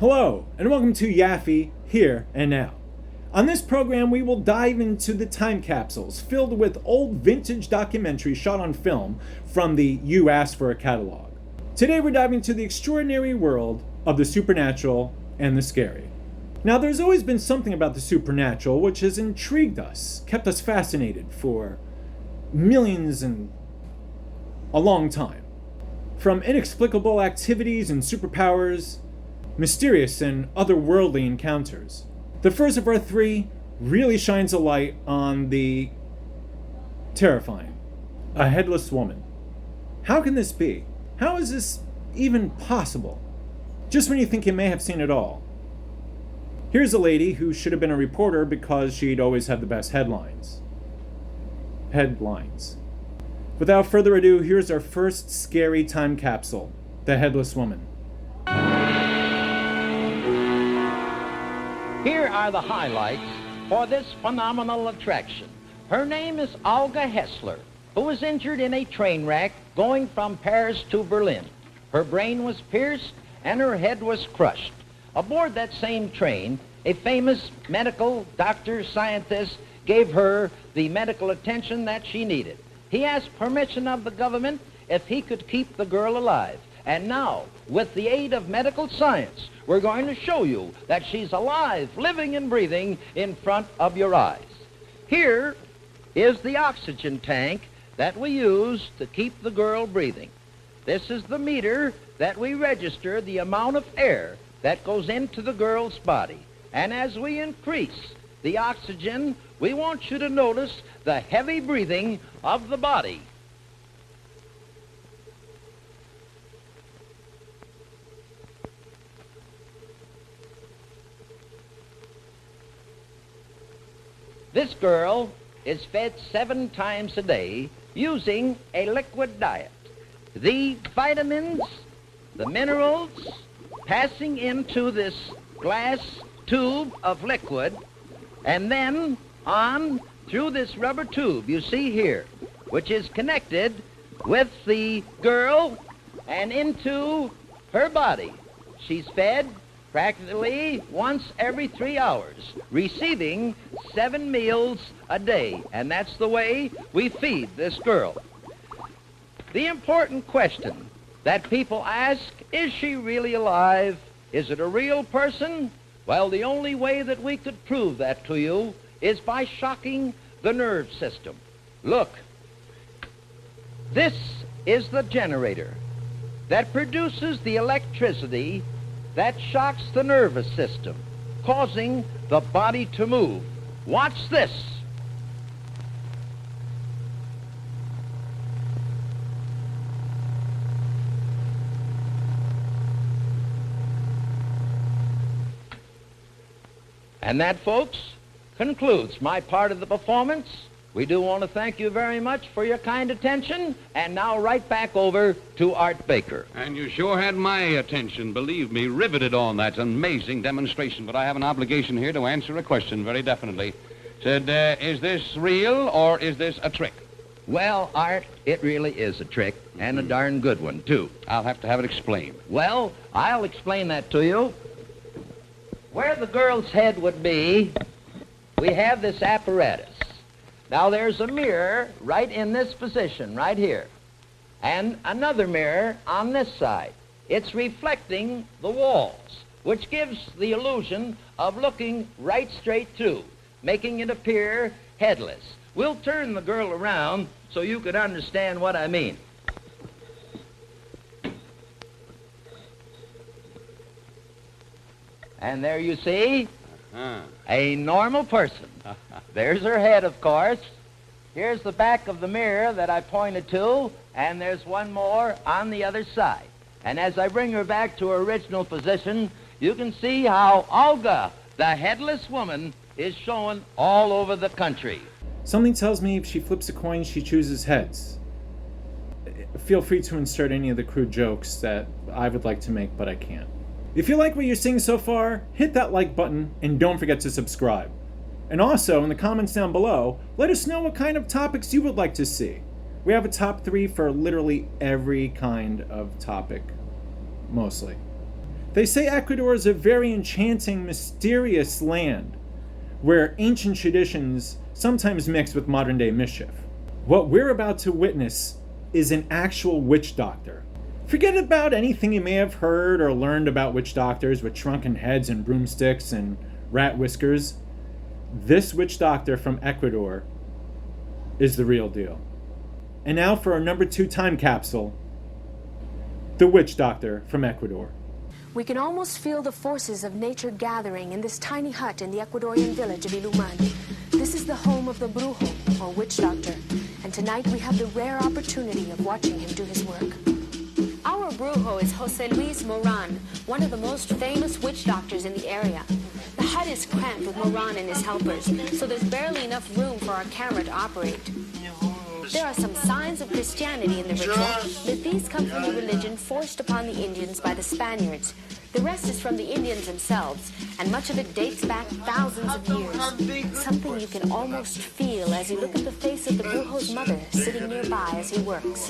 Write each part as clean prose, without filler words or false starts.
Hello, and welcome to YAFI Here and Now. On this program, we will dive into the time capsules filled with old vintage documentaries shot on film from the You Asked For a catalog. Today, we're diving into the extraordinary world of the supernatural and the scary. Now, there's always been something about the supernatural which has intrigued us, kept us fascinated for millions and a long time. From inexplicable activities and superpowers, mysterious and otherworldly encounters. The first of our three really shines a light on the terrifying. A headless woman. How can this be? How is this even possible? Just when you think you may have seen it all. Here's a lady who should have been a reporter because she'd always have the best headlines. Without further ado, here's our first scary time capsule, the Headless Woman. Here are the highlights for this phenomenal attraction. Her name is Olga Hessler, who was injured in a train wreck going from Paris to Berlin. Her brain was pierced and her head was crushed. Aboard that same train, a famous medical doctor scientist gave her the medical attention that she needed. He asked permission of the government if he could keep the girl alive. And now, with the aid of medical science, we're going to show you that she's alive, living and breathing in front of your eyes. Here is the oxygen tank that we use to keep the girl breathing. This is the meter that we register the amount of air that goes into the girl's body. And as we increase the oxygen, we want you to notice the heavy breathing of the body. This girl is fed 7 times a day using a liquid diet. The vitamins, the minerals, passing into this glass tube of liquid, and then on through this rubber tube you see here, which is connected with the girl and into her body. She's fed practically once every 3 hours, receiving 7 meals a day, and that's the way we feed this girl. The important question that people ask, is she really alive? Is it a real person? Well, the only way that we could prove that to you is by shocking the nerve system. Look, this is the generator that produces the electricity that shocks the nervous system, causing the body to move. Watch this. And that, folks, concludes my part of the performance. We do want to thank you very much for your kind attention, and now right back over to Art Baker. And you sure had my attention, believe me, riveted on that amazing demonstration. But I have an obligation here to answer a question very definitely. Said, is this real or is this a trick? Well, Art, it really is a trick, and a darn good one, too. I'll have to have it explained. Well, I'll explain that to you. Where the girl's head would be, we have this apparatus. Now, there's a mirror right in this position, right here, and another mirror on this side. It's reflecting the walls, which gives the illusion of looking right straight through, making it appear headless. We'll turn the girl around so you can understand what I mean. And there you see a normal person. There's her head, of course. Here's the back of the mirror that I pointed to, and there's one more on the other side. And as I bring her back to her original position, you can see how Olga, the Headless Woman, is shown all over the country. Something tells me if she flips a coin, she chooses heads. Feel free to insert any of the crude jokes that I would like to make, but I can't. If you like what you're seeing so far, hit that like button and don't forget to subscribe. And also, in the comments down below, let us know what kind of topics you would like to see. We have a top 3 for literally every kind of topic, mostly. They say Ecuador is a very enchanting, mysterious land where ancient traditions sometimes mix with modern-day mischief. What we're about to witness is an actual witch doctor. Forget about anything you may have heard or learned about witch doctors with shrunken heads and broomsticks and rat whiskers. This witch doctor from Ecuador is the real deal. And now for our number 2 time capsule, the witch doctor from Ecuador. We can almost feel the forces of nature gathering in this tiny hut in the Ecuadorian village of Iluman. This is the home of the brujo, or witch doctor, and tonight we have the rare opportunity of watching him do his work. Our brujo is Jose Luis Moran, one of the most famous witch doctors in the area. The hut is cramped with Moran and his helpers, so there's barely enough room for our camera to operate. There are some signs of Christianity in the ritual, but these come from a religion forced upon the Indians by the Spaniards. The rest is from the Indians themselves, and much of it dates back thousands of years. Something you can almost feel as you look at the face of the brujo's mother sitting nearby as he works.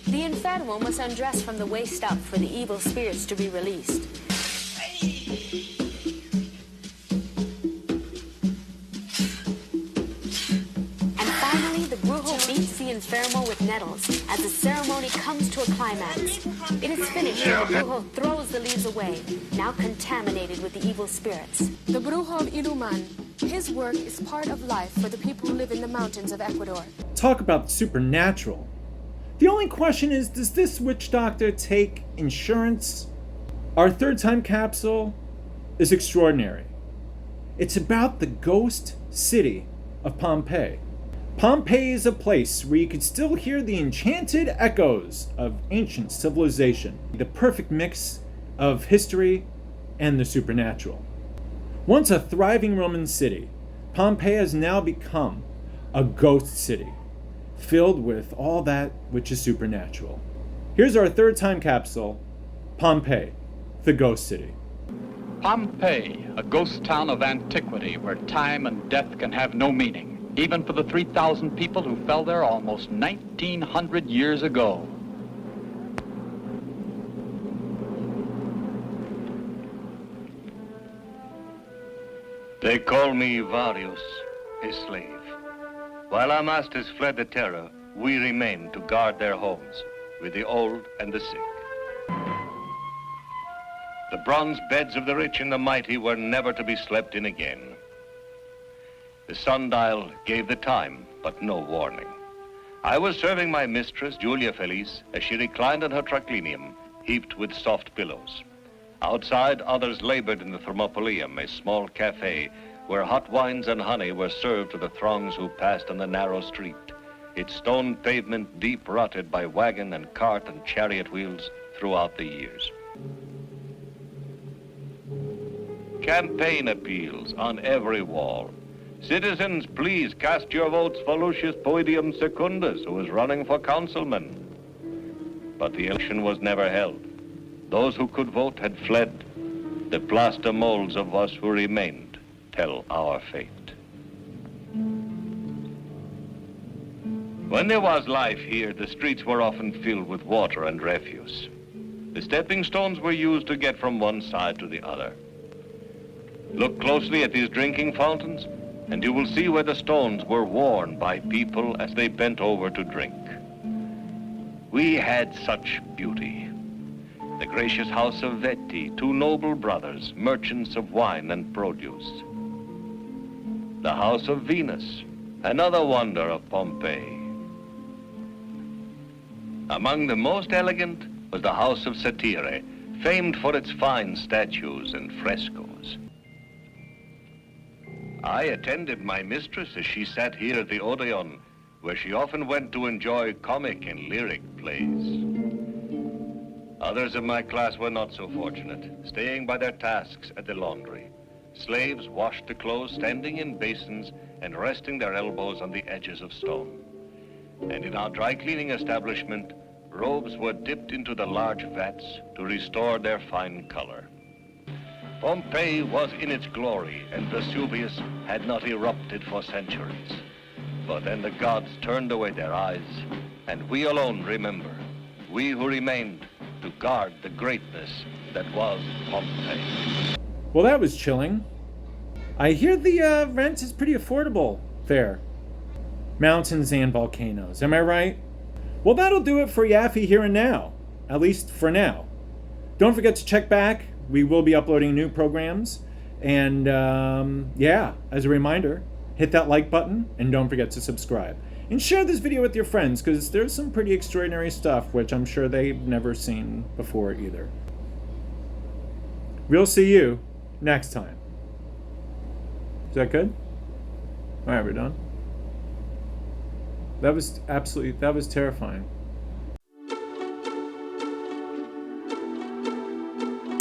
The enfermo must undress from the waist up for the evil spirits to be released. Beats the enfermo with nettles as the ceremony comes to a climax. It is finished and the brujo throws the leaves away, now contaminated with the evil spirits. The brujo of Iluman, his work is part of life for the people who live in the mountains of Ecuador. Talk about supernatural. The only question is, does this witch doctor take insurance? Our 3rd time capsule is extraordinary. It's about the ghost city of Pompeii. Pompeii is a place where you could still hear the enchanted echoes of ancient civilization, the perfect mix of history and the supernatural. Once a thriving Roman city, Pompeii has now become a ghost city, filled with all that which is supernatural. Here's our 3rd time capsule, Pompeii, the ghost city. Pompeii, a ghost town of antiquity where time and death can have no meaning, even for the 3,000 people who fell there almost 1,900 years ago. They call me Varius, his slave. While our masters fled the terror, we remained to guard their homes with the old and the sick. The bronze beds of the rich and the mighty were never to be slept in again. The sundial gave the time, but no warning. I was serving my mistress, Julia Felice, as she reclined in her triclinium, heaped with soft pillows. Outside, others labored in the Thermopolium, a small cafe where hot wines and honey were served to the throngs who passed on the narrow street, its stone pavement deep rotted by wagon and cart and chariot wheels throughout the years. Campaign appeals on every wall. Citizens, please cast your votes for Lucius Poidium Secundus, who is running for councilman. But the election was never held. Those who could vote had fled. The plaster molds of us who remained tell our fate. When there was life here, the streets were often filled with water and refuse. The stepping stones were used to get from one side to the other. Look closely at these drinking fountains, and you will see where the stones were worn by people as they bent over to drink. We had such beauty. The gracious house of Vetti, 2 noble brothers, merchants of wine and produce. The house of Venus, another wonder of Pompeii. Among the most elegant was the house of Satire, famed for its fine statues and frescoes. I attended my mistress as she sat here at the Odeon, where she often went to enjoy comic and lyric plays. Others of my class were not so fortunate, staying by their tasks at the laundry. Slaves washed the clothes standing in basins and resting their elbows on the edges of stone. And in our dry cleaning establishment, robes were dipped into the large vats to restore their fine color. Pompeii was in its glory, and Vesuvius had not erupted for centuries. But then the gods turned away their eyes, and we alone remember. we who remained to guard the greatness that was Pompeii. Well, that was chilling. I hear the rent is pretty affordable there. Mountains and volcanoes, am I right? Well, that'll do it for YAFI Here and Now, at least for now. Don't forget to check back. We will be uploading new programs. And yeah, as a reminder, hit that like button and don't forget to subscribe. And share this video with your friends, because there's some pretty extraordinary stuff which I'm sure they've never seen before either. We'll see you next time. Is that good? All right, we're done. That was terrifying.